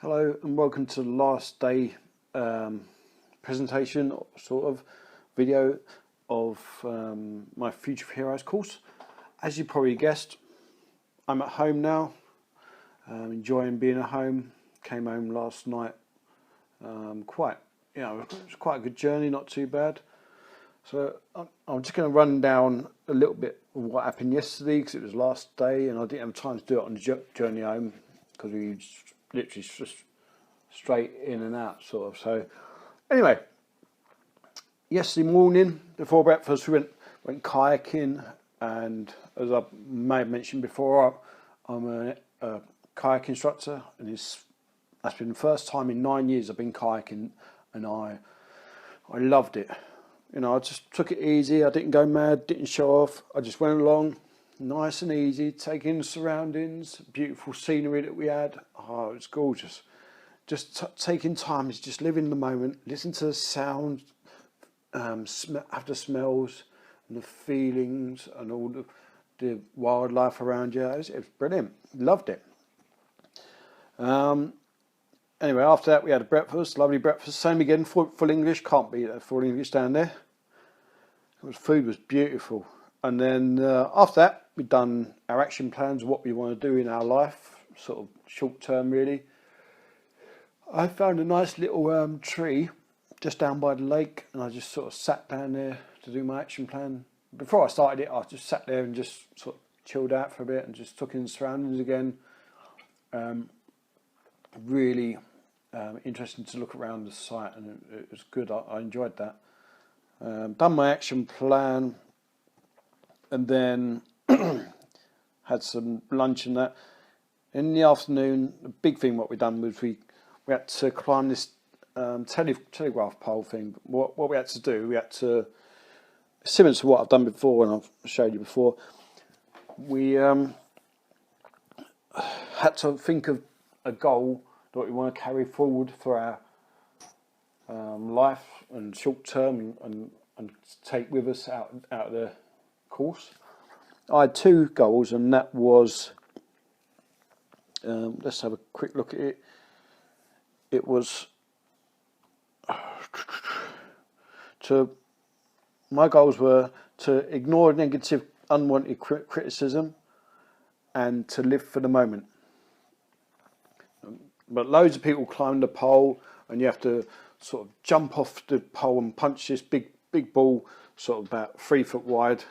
Hello and welcome to the last day presentation, sort of video of my Future of Heroes course. As you probably guessed, I'm at home now, enjoying being at home. Came home last night, it was quite a good journey, not too bad. So I'm just going to run down a little bit of what happened yesterday because it was last day and I didn't have time to do it on the journey home because we literally just straight in and out sort of. So anyway, yesterday morning before breakfast we went kayaking, and as I may have mentioned before, I'm a kayak instructor, and that's been the first time in 9 years I've been kayaking, and I loved it. You know, I just took it easy. I didn't go mad, didn't show off. I just went along nice and easy, taking the surroundings, beautiful scenery that we had. Oh, it was gorgeous. Just taking time, is just living the moment, listen to the sound, have the smells and the feelings and all the wildlife around you. It was brilliant. Loved it. Anyway, after that we had a breakfast, lovely breakfast. Same again, full English. Can't beat that full English down there. Food was beautiful. And then after that, we'd done our action plans, what we want to do in our life, sort of short term really. I found a nice little tree just down by the lake, and I just sort of sat down there to do my action plan. Before I started it, I just sat there and just sort of chilled out for a bit and just took in the surroundings again. Really interesting to look around the site, and it was good. I enjoyed that. Done my action plan, and then had some lunch and that. In the afternoon, the big thing what we done was we had to climb this telegraph pole thing. What we had to do, we had to, similar to what I've done before and I've showed you before, we had to think of a goal that we want to carry forward for our life and short term and take with us out of the course. I had two goals, and that was, let's have a quick look at it. It was my goals were to ignore negative, unwanted criticism and to live for the moment. But loads of people climb the pole, and you have to sort of jump off the pole and punch this big ball, sort of about 3 foot wide,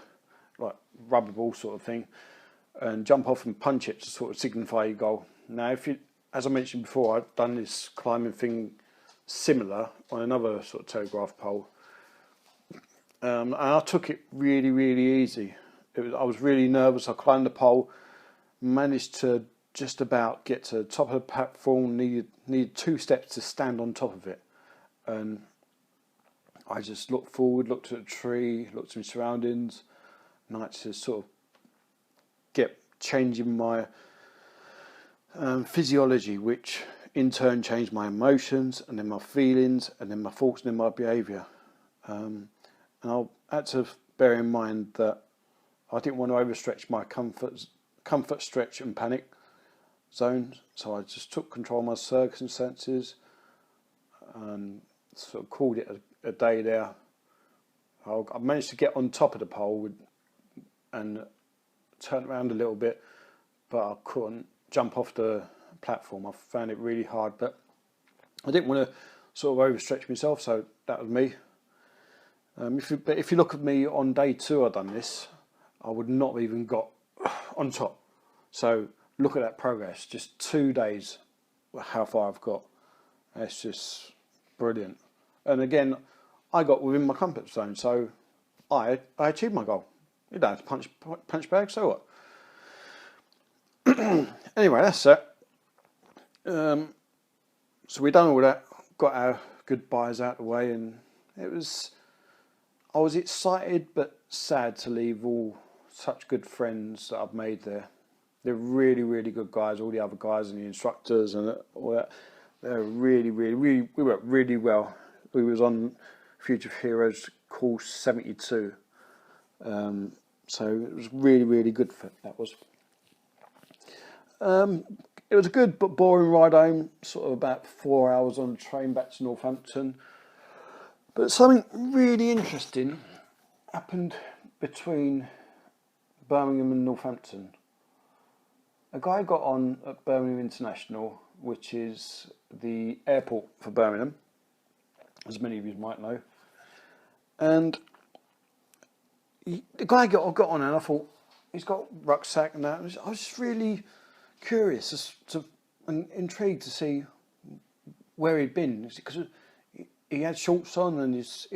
like rubber ball sort of thing, and jump off and punch it to sort of signify your goal. Now, as I mentioned before, I've done this climbing thing similar on another sort of telegraph pole, and I took it really, really easy. I was really nervous. I climbed the pole, managed to just about get to the top of the platform, needed 2 steps to stand on top of it, and I just looked forward, looked at the tree, looked at my surroundings, and I had to sort of get changing my physiology, which in turn changed my emotions, and then my feelings, and then my thoughts, and then my behaviour. And I had to bear in mind that I didn't want to overstretch my comfort stretch and panic zone, so I just took control of my circumstances and sort of called it a day there. I managed to get on top of the pole and turn around a little bit, but I couldn't jump off the platform. I found it really hard, but I didn't want to sort of overstretch myself, so that was me. If you look at me on day 2, I've done this, I would not have even got on top. So look at that progress, just 2 days, how far I've got. It's just brilliant. And again, I got within my comfort zone, so I achieved my goal. You don't have to punch bags, so what? Anyway, that's it. So we done all that, got our goodbyes out of the way, and I was excited but sad to leave all such good friends that I've made there. They're really, really good guys. All the other guys and the instructors and all that, they're really, we worked really well. We was on Future of Heroes course 72. So it was really, really good. That was. it was a good but boring ride home, sort of about 4 hours on the train back to Northampton. But something really interesting happened between Birmingham and Northampton. A guy got on at Birmingham International, which is the airport for Birmingham, as many of you might know. And the guy got on, and I thought, he's got rucksack and that. I was just really curious and intrigued to see where he'd been, because he had shorts on, and it's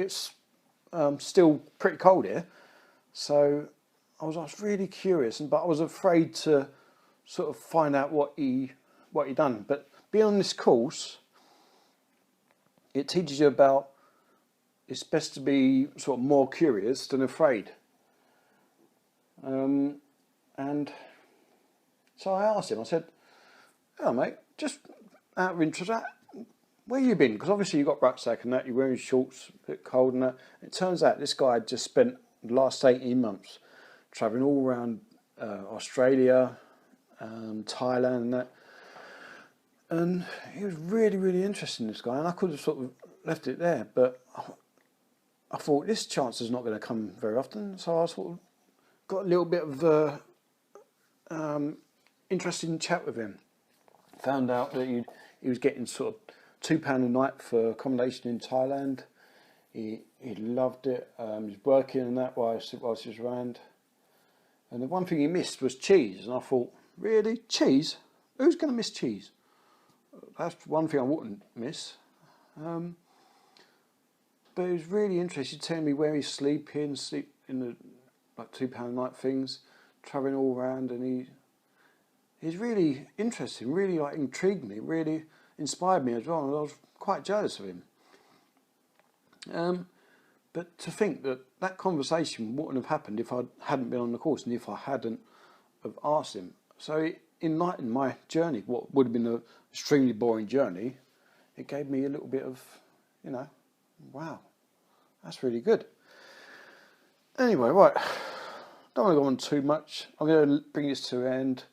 still pretty cold here. So I was really curious, but I was afraid to sort of find out what he done. But being on this course, it teaches you about it's best to be sort of more curious than afraid. And so I asked him, I said, "Oh mate, just out of interest, where you been? Because obviously you got rucksack and that, you're wearing shorts, a bit cold and that." It turns out this guy had just spent the last 18 months travelling all around Australia, Thailand and that. And he was really, really interesting, this guy, and I could have sort of left it there, but I thought this chance is not going to come very often, so I sort of got a little bit of interesting chat with him. Found out that he was getting sort of £2 a night for accommodation in Thailand. He loved it. He was working and that whilst he was around. And the one thing he missed was cheese. And I thought, really? Cheese? Who's going to miss cheese? That's one thing I wouldn't miss. But he was really interested, telling me where he's sleep in the like £2 a night things, travelling all around, and he's really interesting, really like intrigued me, really inspired me as well, and I was quite jealous of him. But to think that conversation wouldn't have happened if I hadn't been on the course and if I hadn't have asked him. So it enlightened my journey, what would have been an extremely boring journey. It gave me a little bit of, wow, that's really good. Anyway, right, don't want to go on too much. I'm going to bring this to an end.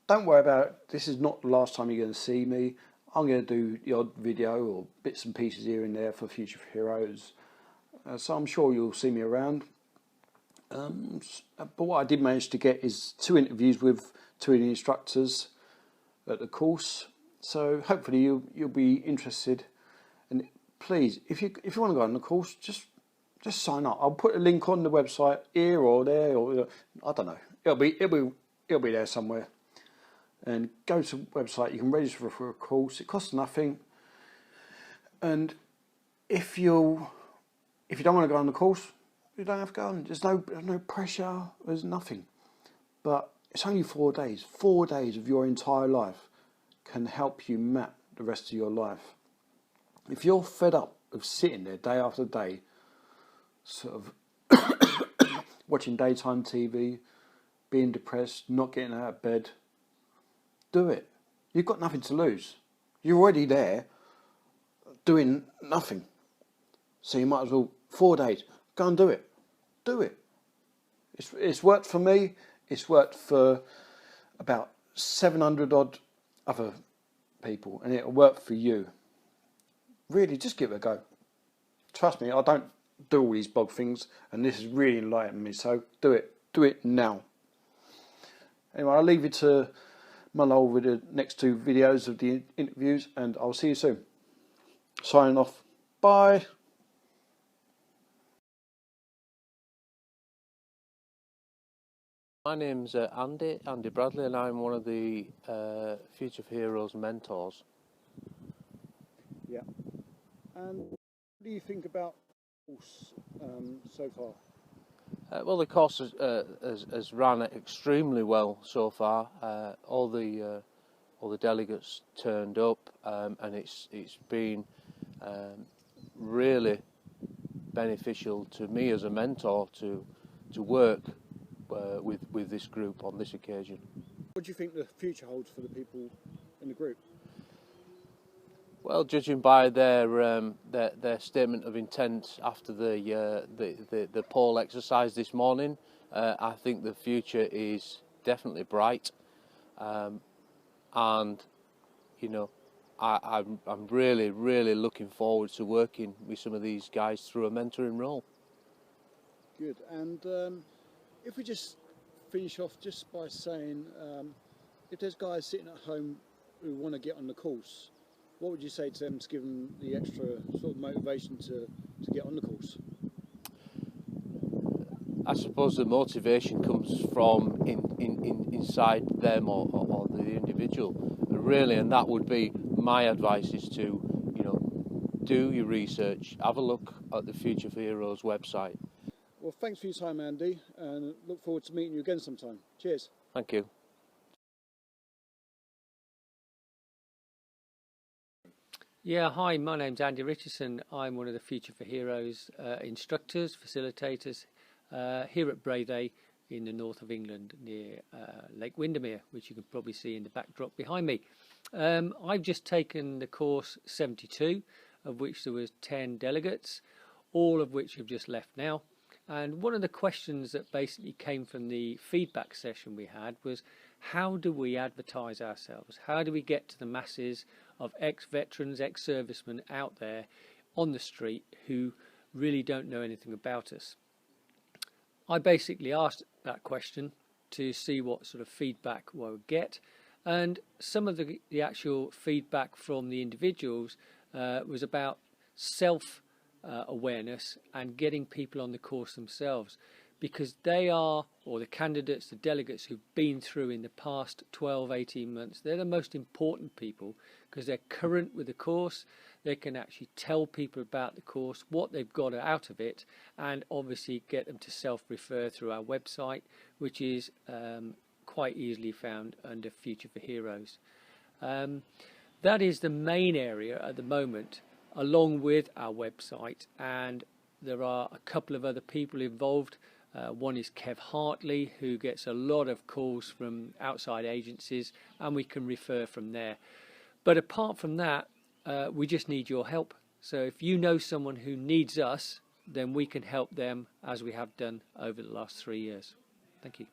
Don't worry about it. This is not the last time you're going to see me. I'm going to do the odd video or bits and pieces here and there for Future Heroes. So I'm sure you'll see me around. But what I did manage to get is 2 interviews with 2 of the instructors at the course. So hopefully you'll be interested. And please, if you want to go on the course, just sign up. I'll put a link on the website here or there, or I don't know. It'll be there somewhere. And go to the website. You can register for a course. It costs nothing. And if you don't want to go on the course, you don't have to go on. There's no pressure. There's nothing. But it's only 4 days. 4 days of your entire life can help you map the rest of your life. If you're fed up of sitting there day after day, sort of watching daytime TV, being depressed, not getting out of bed, do it. You've got nothing to lose. You're already there doing nothing. So you might as well, 4 days, go and do it. Do it. It's worked for me. It's worked for about 700 odd other people, and it'll work for you. Really, just give it a go. Trust me, I don't do all these blog things, and this has really enlightened me, so do it. Do it now. Anyway, I'll leave you to mull over the next 2 videos of the interviews, and I'll see you soon. Signing off. Bye. My name's Andy Bradley, and I'm one of the Future Heroes mentors. Yeah. And what do you think about the course so far? Well, the course has run extremely well so far. All the delegates turned up, and it's been really beneficial to me as a mentor to work with this group on this occasion. What do you think the future holds for the people in the group? Well, judging by their statement of intent after the poll exercise this morning, I think the future is definitely bright. and you know, I'm really looking forward to working with some of these guys through a mentoring role. Good. And if we just finish off just by saying, if there's guys sitting at home who want to get on the course, what would you say to them to give them the extra sort of motivation to get on the course? I suppose the motivation comes from inside them or the individual, really, and that would be my advice: is to, you know, do your research, have a look at the Future for Heroes website. Well, thanks for your time, Andy, and look forward to meeting you again sometime. Cheers. Thank you. Yeah, hi, my name's Andy Richardson. I'm one of the Future for Heroes instructors, facilitators here at Brathay in the north of England near Lake Windermere, which you can probably see in the backdrop behind me. I've just taken the course 72, of which there was 10 delegates, all of which have just left now. And one of the questions that basically came from the feedback session we had was, how do we advertise ourselves? How do we get to the masses of ex-veterans, ex-servicemen out there on the street who really don't know anything about us? I basically asked that question to see what sort of feedback I would get, and some of the actual feedback from the individuals was about self-awareness and getting people on the course themselves, because they are, or the candidates, the delegates who've been through in the past 12, 18 months, they're the most important people because they're current with the course. They can actually tell people about the course, what they've got out of it, and obviously get them to self-refer through our website, which is quite easily found under Future for Heroes. That is the main area at the moment, along with our website, and there are a couple of other people involved. One is Kev Hartley, who gets a lot of calls from outside agencies, and we can refer from there. But apart from that, we just need your help. So if you know someone who needs us, then we can help them as we have done over the last 3 years. Thank you.